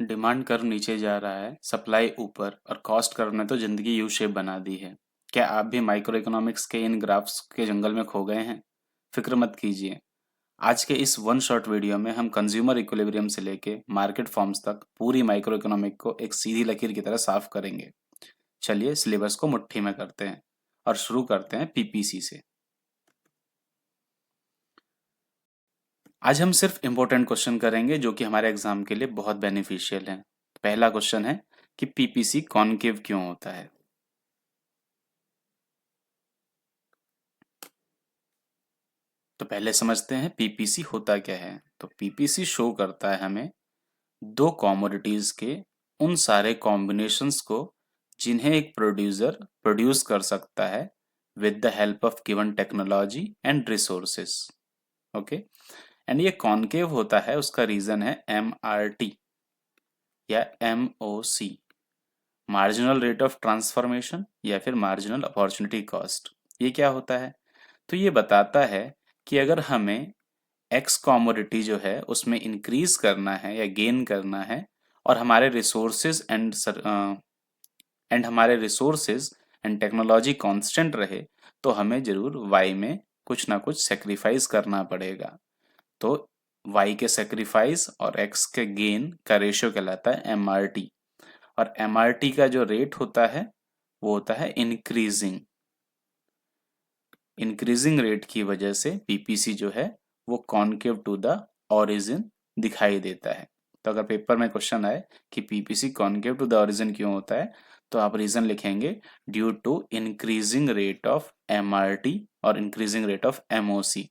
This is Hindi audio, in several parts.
डिमांड कर्व नीचे जा रहा है, सप्लाई ऊपर और कॉस्ट कर्व ने तो जिंदगी यू शेप बना दी है। क्या आप भी माइक्रो इकोनॉमिक्स के इन ग्राफ्स के जंगल में खो गए हैं? फिक्र मत कीजिए। आज के इस वन शॉट वीडियो में हम कंज्यूमर इक्विलिब्रियम से लेके मार्केट फॉर्म्स तक पूरी माइक्रो इकोनॉमिक को एक सीधी लकीर की तरह साफ करेंगे। चलिए सिलेबस को मुट्ठी में करते हैं और शुरू करते हैं पीपीसी से। आज हम सिर्फ इम्पोर्टेंट क्वेश्चन करेंगे जो कि हमारे एग्जाम के लिए बहुत बेनिफिशियल हैं। पहला क्वेश्चन है कि पीपीसी कॉनकेव क्यों होता है। तो पहले समझते हैं पीपीसी होता क्या है। तो पीपीसी शो करता है हमें दो कमोडिटीज के उन सारे कॉम्बिनेशंस को जिन्हें एक प्रोड्यूसर प्रोड्यूस कर सकता है with the help of given technology and resources. Okay, and ये कॉनकेव होता है, उसका रीजन है एमआरटी या MOC, marginal rate of transformation या फिर मार्जिनल अपॉर्चुनिटी कॉस्ट। ये क्या होता है? तो ये बताता है कि अगर हमें एक्स कॉमोडिटी जो है उसमें इंक्रीज करना है या गेन करना है और हमारे रिसोर्सेज एंड टेक्नोलॉजी कांस्टेंट रहे, तो हमें जरूर वाई में कुछ ना कुछ सेक्रीफाइस करना पड़ेगा। तो वाई के सेक्रीफाइस और एक्स के गेन का रेशियो कहलाता है एमआरटी, और एमआरटी का जो रेट होता है वो होता है इंक्रीजिंग। इंक्रीजिंग रेट की वजह से पीपीसी जो है वो कॉनकेव टू द ओरिजिन दिखाई देता है। तो अगर पेपर में क्वेश्चन आए कि PPC concave to the origin क्यों होता है, तो आप रीजन लिखेंगे due to increasing rate of MRT और increasing rate of MOC.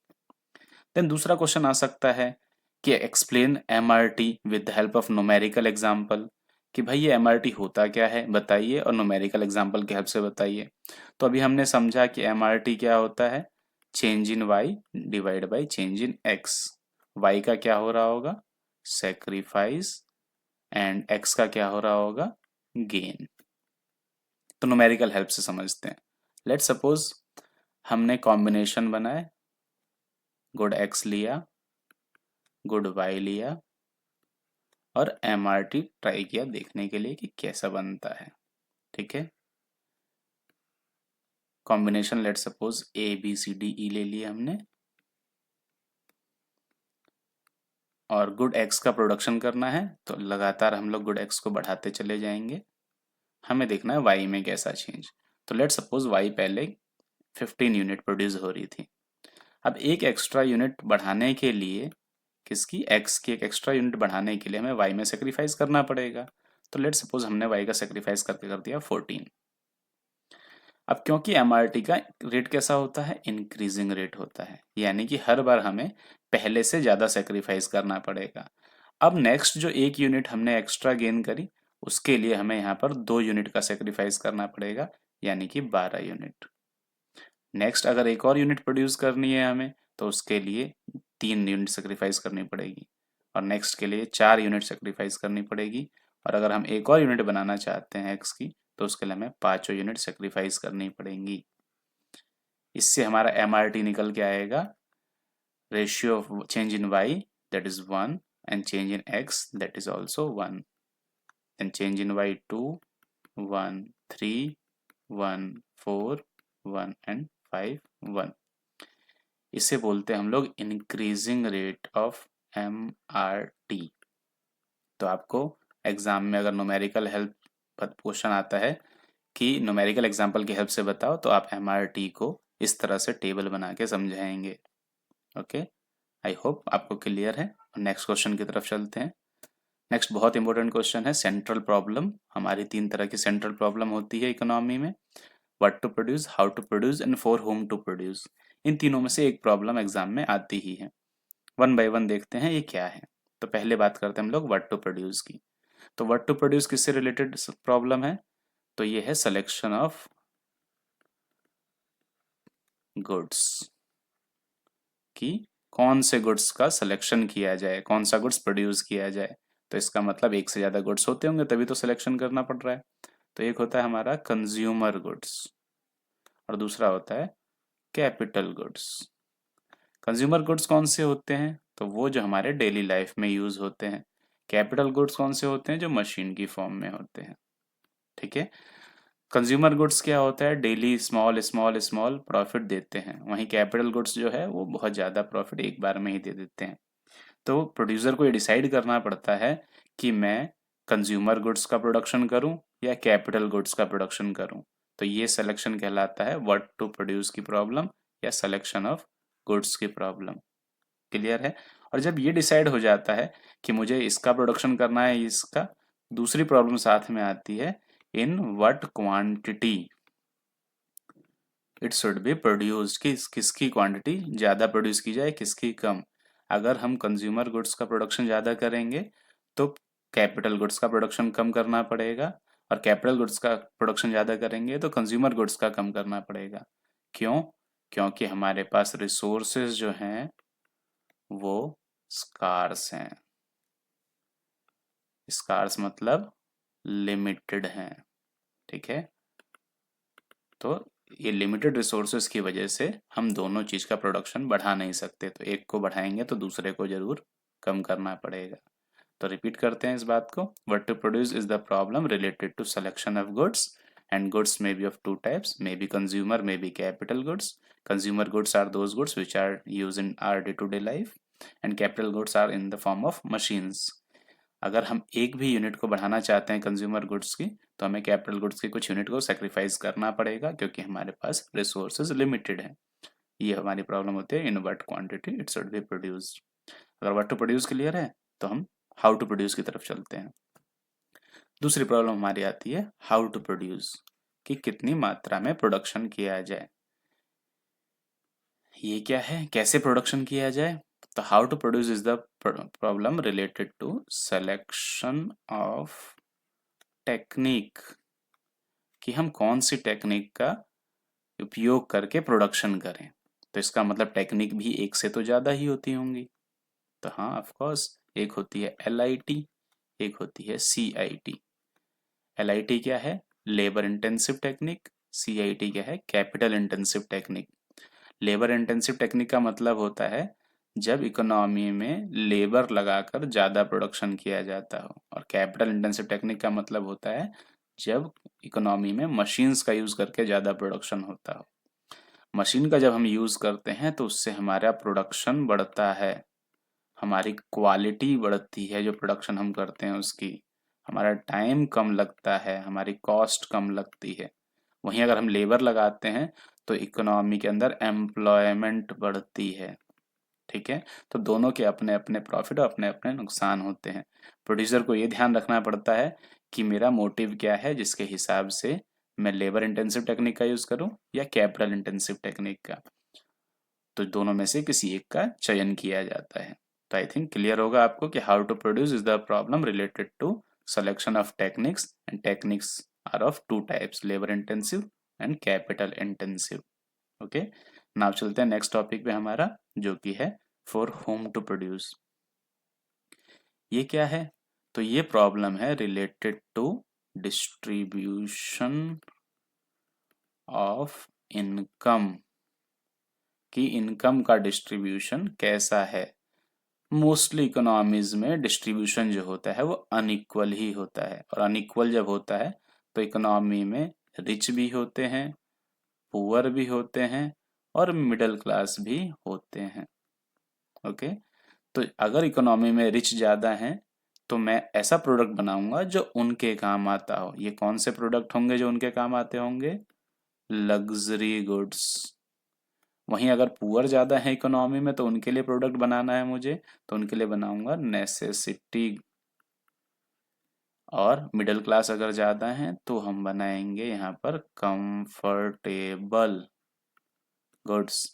Then दूसरा क्वेश्चन आ सकता है कि explain MRT with the help of numerical example, कि भाई ये एमआरटी होता क्या है बताइए और न्यूमेरिकल एग्जांपल की हेल्प से बताइए। तो अभी हमने समझा कि एमआरटी क्या होता है, change in y divide by change in x. Y का क्या हो रहा होगा, सेक्रीफाइस, एंड एक्स का क्या हो रहा होगा, गेन। तो न्यूमेरिकल हेल्प से समझते हैं। लेट सपोज हमने कॉम्बिनेशन बनाए, गुड एक्स लिया, गुड वाई लिया और एमआरटी ट्राई किया देखने के लिए कि कैसा बनता है। ठीक है, combination let suppose A B C D E ले लिया हमने, और गुड एक्स का प्रोडक्शन करना है तो लगातार हम लोग गुड एक्स को बढ़ाते चले जाएंगे। हमें देखना है वाई में कैसा चेंज। तो लेट सपोज वाई पहले 15 यूनिट प्रोड्यूस हो रही थी। अब एक एक्स्ट्रा यूनिट बढ़ाने के लिए, किसकी, एक्स की एक एक्स्ट्रा यूनिट बढ़ाने के लिए हमें वाई में सेक्रीफाइस करना पड़ेगा। तो लेट सपोज हमने वाई का सेक्रीफाइस करके कर दिया 14। अब क्योंकि एमआरटी का रेट कैसा होता है, इंक्रीजिंग रेट होता है, यानी कि हर बार हमें पहले से ज़्यादा सेक्रीफाइस करना पड़ेगा। अब नेक्स्ट जो एक यूनिट हमने एक्स्ट्रा गेन करी, उसके लिए हमें यहाँ पर 2 यूनिट का सेक्रीफाइस करना पड़ेगा, यानी कि 12 यूनिट। नेक्स्ट अगर एक और यूनिट प्रोड्यूस करनी है हमें, तो उसके लिए 3 यूनिट सेक्रीफाइस करनी पड़ेगी, और नेक्स्ट के लिए 4 यूनिट सेक्रीफाइस करनी पड़ेगी, और अगर हम एक और यूनिट बनाना चाहते हैं एक्स की, तो उसके लिए हमें 5 यूनिट सेक्रीफाइस करनी पड़ेंगी। इससे हमारा एमआरटी निकल के आएगा ratio of change in y that is 1 and change in x that is also 1, and change in y 2, 1, 3, 1, 4, 1 and 5, 1। इसे बोलते हैं हम लोग इंक्रीजिंग रेट ऑफ एमआरटी। तो आपको एग्जाम में अगर न्यूमेरिकल हेल्प क्वेश्चन आता है कि न्यूमेरिकल एग्जांपल की हेल्प से बताओ, तो आप एमआरटी को इस तरह से टेबल बना के समझाएंगे। ओके, आई होप आपको क्लियर है। और नेक्स्ट क्वेश्चन की तरफ चलते हैं। नेक्स्ट बहुत इंपॉर्टेंट क्वेश्चन है सेंट्रल प्रॉब्लम। हमारी 3 तरह की सेंट्रल प्रॉब्लम होती है इकोनॉमी में, what to produce, how to produce and for whom to produce. इन तीनों में से एक प्रॉब्लम एग्जाम में आती ही है। वन बाय वन देखते हैं ये क्या है। तो पहले बात करते हैं हम लोग व्हाट टू प्रोड्यूस की। तो व्हाट टू प्रोड्यूस किससे रिलेटेड प्रॉब्लम है, तो ये है सिलेक्शन ऑफ गुड्स, कि कौन से गुड्स का सिलेक्शन किया जाए, कौन सा गुड्स प्रोड्यूस किया जाए। तो इसका मतलब एक से ज़्यादा गुड्स होते होंगे तभी तो सिलेक्शन करना पड़ रहा है। तो एक होता है हमारा कंज्यूमर गुड्स और दूसरा होता है कैपिटल गुड्स। कंज्यूमर गुड्स कौन से होते हैं, तो वो जो हमारे डेली लाइफ में यूज़ होते हैं। कैपिटल गुड्स कौन से होते हैं? जो मशीन की फॉर्म में होते हैं। ठीक है। कंज्यूमर गुड्स क्या होता है? Daily small small small profit देते हैं। वहीं कैपिटल गुड्स जो है वो बहुत ज़्यादा प्रॉफिट एक बार में ही दे देते हैं। तो प्रोड्यूसर को ये डिसाइड करना पड़ता है कि मैं कंज्यूमर गुड्स का प्रोडक्शन करूं या कैपिटल गुड्स का प्रोडक्शन करूं। तो ये सिलेक्शन कहलाता है व्हाट टू प्रोड्यूस की प्रॉब्लम या सिलेक्शन ऑफ गुड्स की प्रॉब्लम। क्लियर है? और जब ये डिसाइड हो जाता है कि मुझे इसका प्रोडक्शन करना है इसका, दूसरी प्रॉब्लम साथ में आती है, in what quantity it should be produced, कि किसकी क्वांटिटी ज़्यादा प्रोड्यूस की जाए, किसकी कम। अगर हम कंज्यूमर गुड्स का प्रोडक्शन ज़्यादा करेंगे तो कैपिटल गुड्स का प्रोडक्शन कम करना पड़ेगा, और कैपिटल गुड्स का प्रोडक्शन ज़्यादा करेंगे तो कंज्यूमर गुड्स का कम करना पड़ेगा। क्यों? क्योंकि हमारे पास रिसोर्सेज जो हैं वो स्कार्स हैं। स्कार्स मतलब लिमिटेड हैं। ठीक है। तो ये लिमिटेड रिसोर्सेज की वजह से हम दोनों चीज़ का प्रोडक्शन बढ़ा नहीं सकते, तो एक को बढ़ाएंगे तो दूसरे को जरूर कम करना पड़ेगा। तो रिपीट करते हैं इस बात को। What to produce is the problem related to selection of goods, and goods may be of two types, may be consumer, may be capital goods. Consumer goods are those goods which are use in our day to day life, and capital goods are in the form of machines. अगर हम एक भी यूनिट को बढ़ाना चाहते हैं कंज्यूमर गुड्स की, तो हमें कैपिटल गुड्स की कुछ यूनिट को सेक्रीफाइस करना पड़ेगा, क्योंकि हमारे पास रिसोर्सेज लिमिटेड हैं। ये हमारी प्रॉब्लम होती है in what quantity it should be produced. अगर व्हाट टू प्रोड्यूस क्लियर है तो हम हाउ टू प्रोड्यूस की तरफ चलते हैं। दूसरी प्रॉब्लम हमारी आती है हाउ टू प्रोड्यूस, कि कितनी मात्रा में प्रोडक्शन किया जाए। ये क्या है? कैसे प्रोडक्शन किया जाए? तो how to produce is the problem related to selection of technique, कि हम कौन सी टेक्निक का उपयोग करके प्रोडक्शन करें। तो इसका मतलब टेक्निक भी एक से तो ज़्यादा ही होती होंगी। तो हाँ, ऑफ कोर्स, एक होती है LIT, एक होती है CIT। LIT क्या है? Labour intensive technique. CIT क्या है? Capital intensive technique. Labour intensive technique का मतलब होता है जब इकोनॉमी में लेबर लगाकर ज़्यादा प्रोडक्शन किया जाता हो, और कैपिटल इंटेंसिव टेक्निक का मतलब होता है जब इकोनॉमी में मशीन्स का यूज़ करके ज़्यादा प्रोडक्शन होता हो। मशीन का जब हम यूज़ करते हैं तो उससे हमारा प्रोडक्शन बढ़ता है, हमारी क्वालिटी बढ़ती है, जो प्रोडक्शन हम करते हैं उसकी, हमारा टाइम कम लगता है, हमारी कॉस्ट कम लगती है। वहीं अगर हम लेबर लगाते हैं तो इकोनॉमी के अंदर एम्प्लॉयमेंट बढ़ती है। ठीक है। तो दोनों के अपने अपने प्रॉफिट और अपने अपने नुकसान होते हैं। प्रोड्यूसर को ये ध्यान रखना पड़ता है कि मेरा मोटिव क्या है, जिसके हिसाब से मैं लेबर इंटेंसिव टेक्निक का यूज करूं या कैपिटल इंटेंसिव टेक्निक का। तो दोनों में से किसी एक का चयन किया जाता है। तो आई थिंक क्लियर होगा आपको कि how to produce is the problem related to selection of techniques, and techniques are of two types, labour intensive and capital intensive. Okay. Now चलते हैं नेक्स्ट टॉपिक पे हमारा, जो कि है फॉर होम टू प्रोड्यूस। ये क्या है? तो ये प्रॉब्लम है related to distribution of income, कि इनकम का डिस्ट्रीब्यूशन कैसा है। मोस्टली इकोनॉमीज में डिस्ट्रीब्यूशन जो होता है वो अनइक्वल ही होता है, और अनइक्वल जब होता है तो इकोनॉमी में रिच भी होते हैं, पुअर भी होते हैं, और मिडिल क्लास भी होते हैं। ओके। तो अगर इकोनॉमी में रिच ज़्यादा हैं तो मैं ऐसा प्रोडक्ट बनाऊंगा जो उनके काम आता हो। ये कौन से प्रोडक्ट होंगे जो उनके काम आते होंगे? Luxury goods. वहीं अगर पुअर ज़्यादा है इकोनॉमी में तो उनके लिए प्रोडक्ट बनाना है मुझे, तो उनके लिए बनाऊंगा नेसेसिटी। और मिडिल क्लास अगर ज़्यादा है तो हम बनाएंगे यहाँ पर कंफर्टेबल गुड्स।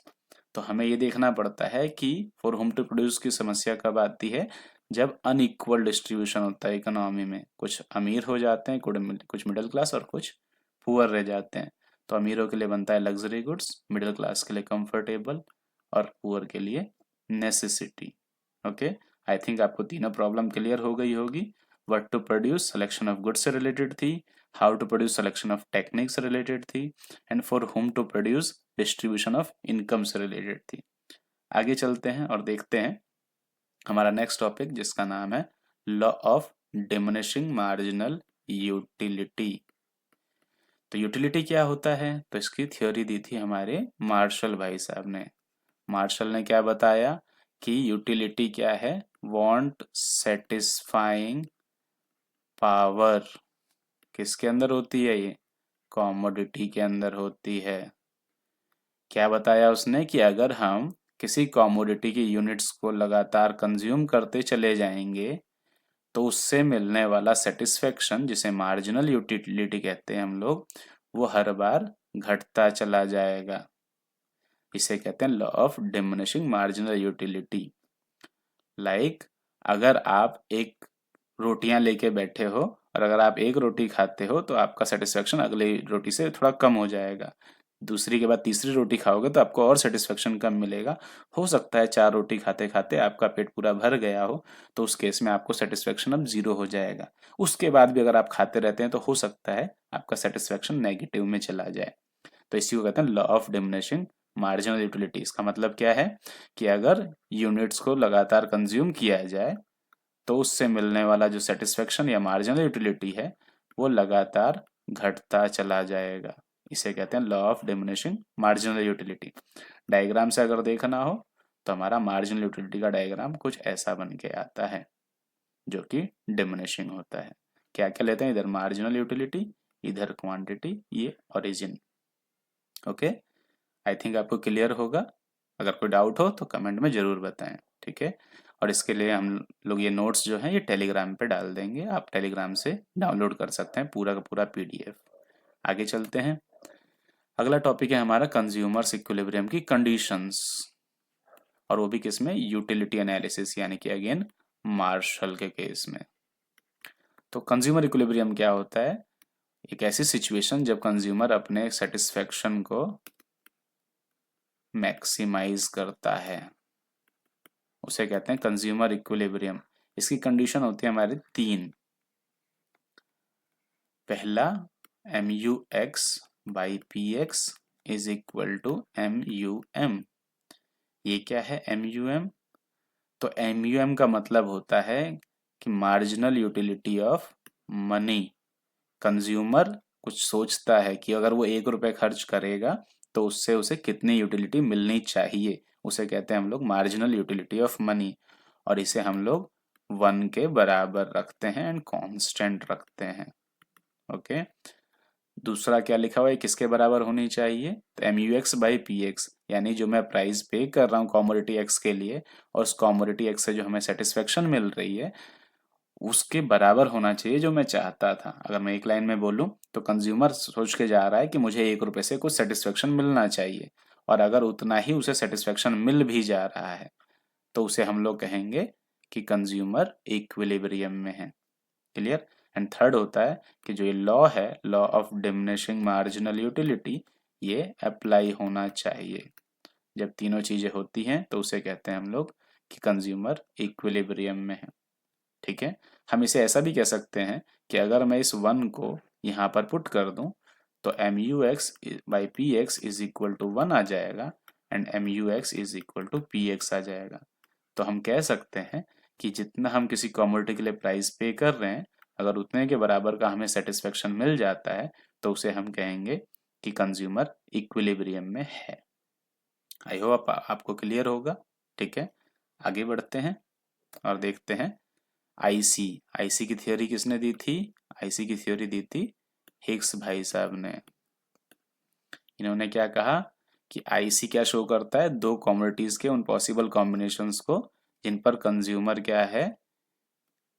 तो हमें ये देखना पड़ता है कि फॉर होम टू प्रोड्यूस की समस्या कब आती है? जब अनइक्वल डिस्ट्रीब्यूशन होता है इकोनॉमी में, कुछ अमीर हो जाते हैं, कुछ मिडिल क्लास, और कुछ पुअर रह जाते हैं। तो अमीरों के लिए बनता है लग्जरी गुड्स, मिडिल क्लास के लिए कंफर्टेबल, और पुअर के लिए नेसेसिटी। ओके। आई थिंक आपको तीनों प्रॉब्लम क्लियर हो गई होगी। What to produce selection of goods से रिलेटेड थी, how to produce selection of technique से रिलेटेड थी, and for whom to produce distribution of income से रिलेटेड थी। आगे चलते हैं और देखते हैं हमारा नेक्स्ट टॉपिक, जिसका नाम है law of diminishing marginal utility. तो यूटिलिटी क्या होता है, तो इसकी थ्योरी दी थी हमारे मार्शल भाई साहब ने। मार्शल ने क्या बताया कि यूटिलिटी क्या है, वांट सेटिस्फाइंग पावर। किसके अंदर होती है ये, कॉमोडिटी के अंदर होती है। क्या बताया उसने कि अगर हम किसी कॉमोडिटी की यूनिट्स को लगातार कंज्यूम करते चले जाएंगे तो उससे मिलने वाला सेटिस्फेक्शन, जिसे मार्जिनल यूटिलिटी कहते हैं हम लोग, वो हर बार घटता चला जाएगा। इसे कहते हैं law of diminishing marginal utility. Like अगर आप एक रोटियां लेके बैठे हो और अगर आप एक रोटी खाते हो तो आपका सेटिस्फेक्शन अगली रोटी से थोड़ा कम हो जाएगा। दूसरी के बाद तीसरी रोटी खाओगे तो आपको और सेटिस्फेक्शन कम मिलेगा। हो सकता है 4 रोटी खाते खाते आपका पेट पूरा भर गया हो, तो उस केस में आपको सेटिस्फेक्शन अब 0 हो जाएगा। उसके बाद भी अगर आप खाते रहते हैं तो हो सकता है आपका सेटिस्फेक्शन नेगेटिव में चला जाए। तो इसी को कहते हैं law of diminishing marginal utility. इसका मतलब क्या है कि अगर यूनिट्स को लगातार कंज्यूम किया जाए तो उससे मिलने वाला जो सेटिस्फेक्शन या मार्जिनल यूटिलिटी है वो लगातार घटता चला जाएगा। इसे कहते हैं law of diminishing marginal utility. Diagram से अगर देखना हो तो हमारा मार्जिनल यूटिलिटी का डायग्राम कुछ ऐसा बन के आता है जो कि डिमिनिशिंग होता है। क्या क्या लेते हैं, इधर मार्जिनल यूटिलिटी, इधर क्वांटिटी, ये ओरिजिन। ओके, आई थिंक आपको क्लियर होगा। अगर कोई डाउट हो तो कमेंट में ज़रूर बताएं, ठीक है। और इसके लिए हम लोग ये नोट्स जो हैं ये टेलीग्राम पे डाल देंगे, आप टेलीग्राम से डाउनलोड कर सकते हैं पूरा का पूरा पीडीएफ। आगे चलते हैं। अगला टॉपिक है हमारा कंज्यूमर्स इक्विलिब्रियम की कंडीशंस, और वो भी किस में, यूटिलिटी एनालिसिस, यानी कि अगेन मार्शल के केस में। तो कंज्यूमर इक्विलिब्रियम क्या होता है, एक ऐसी सिचुएशन जब कंज्यूमर अपने सेटिस्फेक्शन को मैक्सिमाइज करता है, उसे कहते हैं कंज्यूमर इक्विलिब्रियम। इसकी कंडीशन होती है हमारे 3। पहला, M U X by P X is equal to M U M. ये क्या है एम यू एम, तो एम यू एम का मतलब होता है कि marginal utility of money. Consumer कुछ सोचता है कि अगर वो 1 रुपये खर्च करेगा तो उससे उसे कितनी यूटिलिटी मिलनी चाहिए, उसे कहते हैं हम लोग मार्जिनल यूटिलिटी ऑफ मनी। और इसे हम लोग 1 के बराबर रखते हैं एंड कांस्टेंट रखते हैं। ओके, दूसरा क्या लिखा हुआ है, किसके बराबर होनी चाहिए, तो M U X by P X, यानी जो मैं प्राइस पे कर रहा हूँ कॉमोडिटी एक्स के लिए और उस कॉमोडिटी एक्स से जो हमें सेटिस्फेक्शन मिल रही है उसके बराबर होना चाहिए जो मैं चाहता था। अगर मैं एक लाइन में बोलूं तो कंज्यूमर सोच के जा रहा है कि मुझे 1 रुपये से कुछ सेटिस्फेक्शन मिलना चाहिए, और अगर उतना ही उसे सेटिस्फेक्शन मिल भी जा रहा है तो उसे हम लोग कहेंगे कि कंज्यूमर इक्विलिब्रियम में है। क्लियर। एंड थर्ड होता है कि जो ये लॉ है, law of diminishing marginal utility, ये अप्लाई होना चाहिए। जब तीनों चीजें होती हैं तो उसे कहते हैं हम लोग कि कंज्यूमर इक्विलिब्रियम में है। ठीक है, हम इसे ऐसा भी कह सकते हैं कि अगर मैं इस 1 को यहाँ पर पुट कर दूं तो M U X by P X is equal to 1 आ जाएगा and M U X is equal to P X आ जाएगा। तो हम कह सकते हैं कि जितना हम किसी कमोडिटी के लिए प्राइस पे कर रहे हैं, अगर उतने के बराबर का हमें सेटिस्फेक्शन मिल जाता है तो उसे हम कहेंगे कि कंज्यूमर इक्विलिब्रियम में है। आई होप आपको क्लियर होगा। ठीक है, आगे बढ़ते हैं और देखते हैं आईसी। आईसी की थ्योरी किसने दी थी, आईसी की थ्योरी दी थी हिग्स भाई साहब ने। इन्होंने क्या कहा कि आईसी क्या शो करता है, 2 कमोडिटीज के उन पॉसिबल कॉम्बिनेशंस को जिन पर कंज्यूमर क्या है,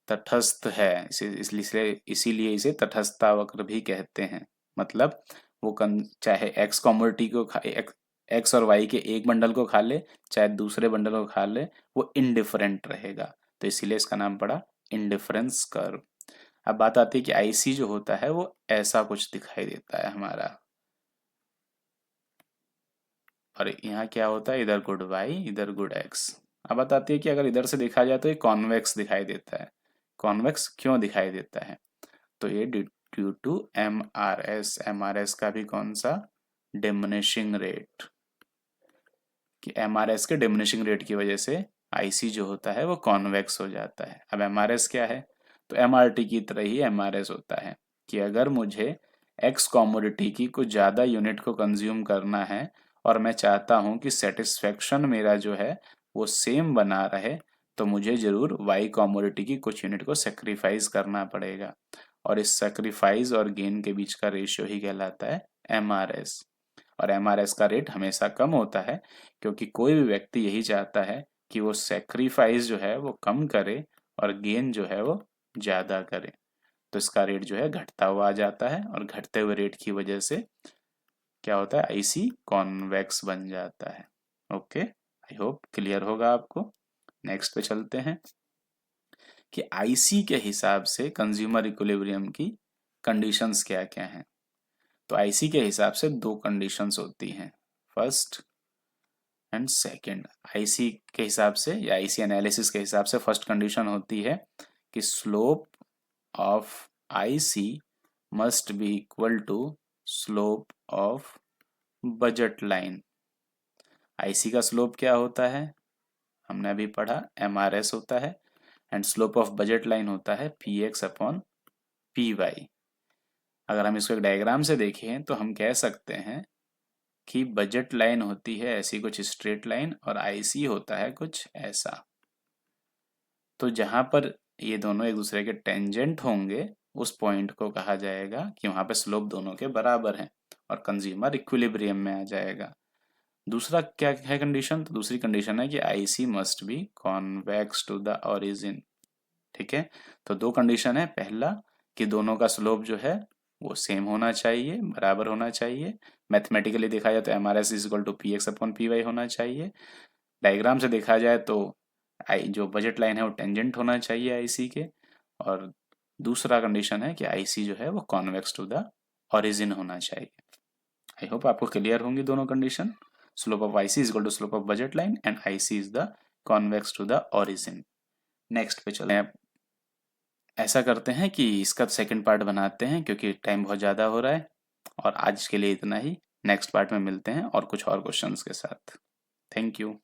तटस्थ है। इसलिए इसीलिए इसे तटस्थता वक्र भी कहते हैं। मतलब वो चाहे एक्स कमोडिटी को एक्स और वाई के एक बंडल को खा ले चाहे दूसरे बंडल को खा ले, वो इनडिफरेंट रहेगा। तो इसीलिए इसका नाम पड़ा इंडिफरेंस कर्व। अब बात आती है कि आईसी जो होता है वो ऐसा कुछ दिखाई देता है हमारा, और यहाँ क्या होता है, इधर गुड वाई इधर गुड एक्स। अब बात आती है कि अगर इधर से देखा जाए तो ये कॉन्वेक्स दिखाई देता है। कॉन्वेक्स क्यों दिखाई देता है, तो ये due to M R S का भी कौन सा, डिमिनिशिंग रेट, कि एम आर एस के डिमिनिशिंग रेट की वजह से आईसी जो होता है वो कॉन्वेक्स हो जाता है। अब एमआरएस क्या है? तो एमआरटी की तरह ही एमआरएस होता है कि अगर मुझे एक्स कॉमोडिटी की कुछ ज़्यादा यूनिट को कंज्यूम करना है और मैं चाहता हूँ कि सेटिस्फेक्शन मेरा जो है वो सेम बना रहे, तो मुझे ज़रूर वाई कॉमोडिटी की कुछ यूनिट को सेक्रीफाइस करना पड़ेगा, और इस सेक्रीफाइस और गेन के बीच का रेशियो ही कहलाता है एमआरएस। और एमआरएस का रेट हमेशा कम होता है क्योंकि कोई भी व्यक्ति यही चाहता है कि वो सेक्रीफाइस जो है वो कम करे और गेन जो है वो ज़्यादा करे। तो इसका रेट जो है घटता हुआ आ जाता है, और घटते हुए रेट की वजह से क्या होता है, आईसी कॉन्वेक्स बन जाता है। ओके, आई होप क्लियर होगा आपको। नेक्स्ट पे चलते हैं कि आईसी के हिसाब से कंज्यूमर इक्विलिब्रियम की कंडीशंस क्या क्या हैं। तो आईसी के हिसाब से दो कंडीशंस होती हैं, फर्स्ट एंड सेकंड। आईसी के हिसाब से या आईसी एनालिसिस के हिसाब से फर्स्ट कंडीशन होती है कि slope of IC must be equal to slope of budget line. IC का स्लोप क्या होता है? हमने अभी पढ़ा, एमआरएस होता है, and slope of budget line होता है P X upon P Y. अगर हम इसको एक डायग्राम से देखें तो हम कह सकते हैं कि बजट लाइन होती है ऐसी कुछ स्ट्रेट लाइन और आईसी होता है कुछ ऐसा। तो जहां पर ये दोनों एक दूसरे के टेंजेंट होंगे उस पॉइंट को कहा जाएगा कि वहां पे स्लोप दोनों के बराबर हैं और कंज्यूमर इक्विलिब्रियम में आ जाएगा। दूसरा क्या है कंडीशन? तो दूसरी कंडीशन है कि IC must be convex to the origin. ठीक है, तो दो कंडीशन है, पहला कि दोनों का स्लोप जो है वो सेम होना चाहिए, बराबर होना चाहिए। मैथमेटिकली देखा जाए तो M R S is equal to P X upon P Y होना चाहिए। डायग्राम से देखा जाए तो आई जो बजट लाइन है वो टेंजेंट होना चाहिए आईसी के। और दूसरा कंडीशन है कि आईसी जो है वो कॉन्वेक्स टू द ओरिजिन होना चाहिए। आई होप आपको क्लियर होंगी दोनों condition. Slope of IC is equal to slope of budget line and IC is the convex to the origin. Next पे चले। ऐसा करते हैं कि इसका सेकंड पार्ट बनाते हैं क्योंकि टाइम बहुत ज़्यादा हो रहा है, और आज के लिए इतना ही। नेक्स्ट पार्ट में मिलते हैं और कुछ और क्वेश्चंस के साथ। Thank you.